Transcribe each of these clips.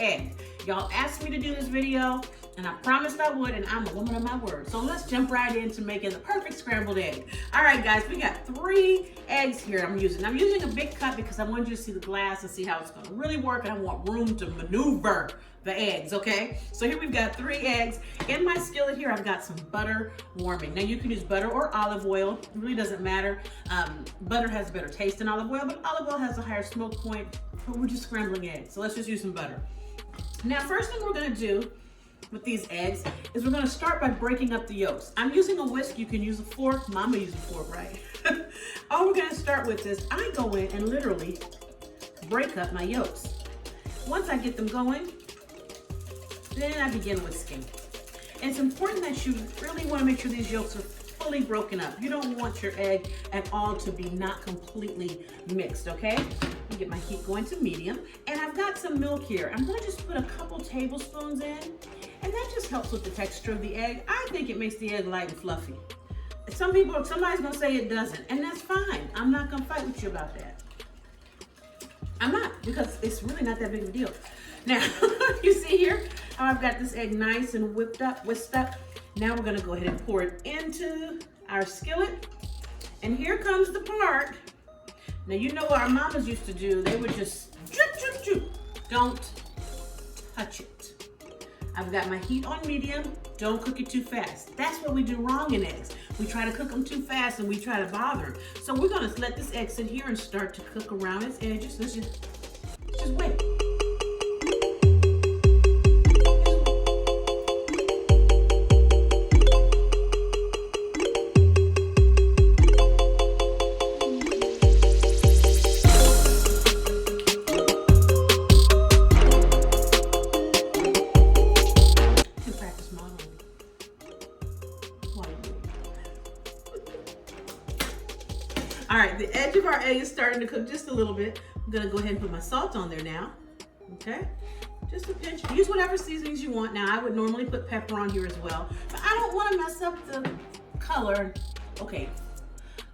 egg. Y'all asked me to do this video, and I promised I would, and I'm a woman of my word. So let's jump right into making the perfect scrambled egg. All right, guys, we got 3 eggs here I'm using a big cup because I wanted you to see the glass and see how it's gonna really work, and I want room to maneuver the eggs, okay? So here we've got 3 eggs. In my skillet here, I've got some butter warming. Now you can use butter or olive oil. It really doesn't matter. Butter has a better taste than olive oil, but olive oil has a higher smoke point, but we're just scrambling eggs. So let's just use some butter. Now, first thing we're gonna do with these eggs is we're gonna start by breaking up the yolks. I'm using a whisk, you can use a fork. Mama used a fork, right? All we're gonna start with is I go in and literally break up my yolks. Once I get them going, then I begin whisking. And it's important that you really wanna make sure these yolks are fully broken up. You don't want your egg at all to be not completely mixed, okay? Let me get my heat going to medium. And I've got some milk here. I'm gonna just put a couple tablespoons in, and that just helps with the texture of the egg. I think it makes the egg light and fluffy. Somebody's gonna say it doesn't, and that's fine. I'm not gonna fight with you about that. I'm not, because it's really not that big of a deal. Now, you see here how I've got this egg nice and whisked up. Now we're gonna go ahead and pour it into our skillet. And here comes the part. Now you know what our mamas used to do. They would just drip, drip, drip. Don't touch it. I've got my heat on medium. Don't cook it too fast. That's what we do wrong in eggs. We try to cook them too fast and we try to bother them. So we're gonna let this egg sit here and start to cook around its edges. Let's just wait. All right, the edge of our egg is starting to cook just a little bit. I'm gonna go ahead and put my salt on there now, okay? Just a pinch. Use whatever seasonings you want. Now, I would normally put pepper on here as well, but I don't wanna mess up the color. Okay,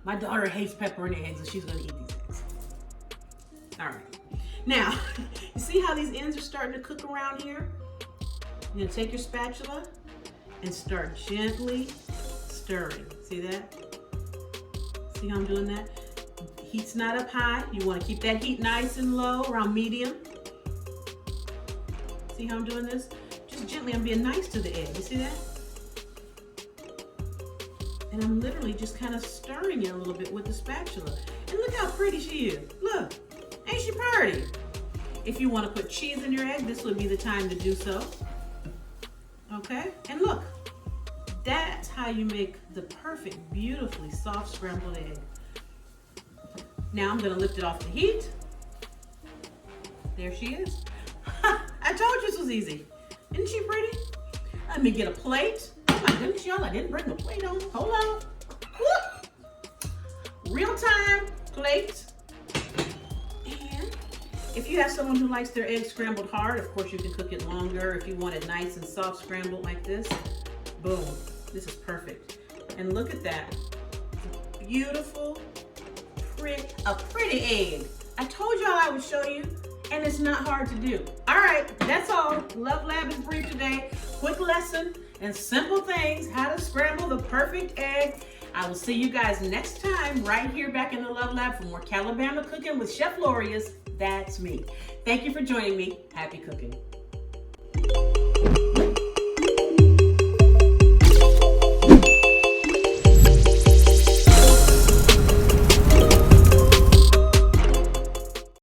my daughter hates pepper in eggs, and she's gonna eat these eggs. All right, now, you see how these ends are starting to cook around here? You're gonna take your spatula and start gently stirring. See that? See how I'm doing that? Heat's not up high. You want to keep that heat nice and low, around medium. See how I'm doing this? Just gently, I'm being nice to the egg. You see that? And I'm literally just kind of stirring it a little bit with the spatula. And look how pretty she is. Look, ain't she pretty? If you want to put cheese in your egg, this would be the time to do so. Okay, and look. That's how you make the perfect, beautifully soft scrambled egg. Now I'm gonna lift it off the heat. There she is. I told you this was easy. Isn't she pretty? Let me get a plate. Oh my goodness, y'all, I didn't bring the plate on. Hold on. Whoop. Real time plate. And if you have someone who likes their eggs scrambled hard, of course you can cook it longer. If you want it nice and soft scrambled like this, boom. This is perfect. And look at that. Beautiful, a pretty egg. I told y'all I would show you, and it's not hard to do. All right, that's all. Love Lab is brief today. Quick lesson and simple things, how to scramble the perfect egg. I will see you guys next time right here back in the Love Lab for more Calabama cooking with Chef Lorious. That's me. Thank you for joining me. Happy cooking.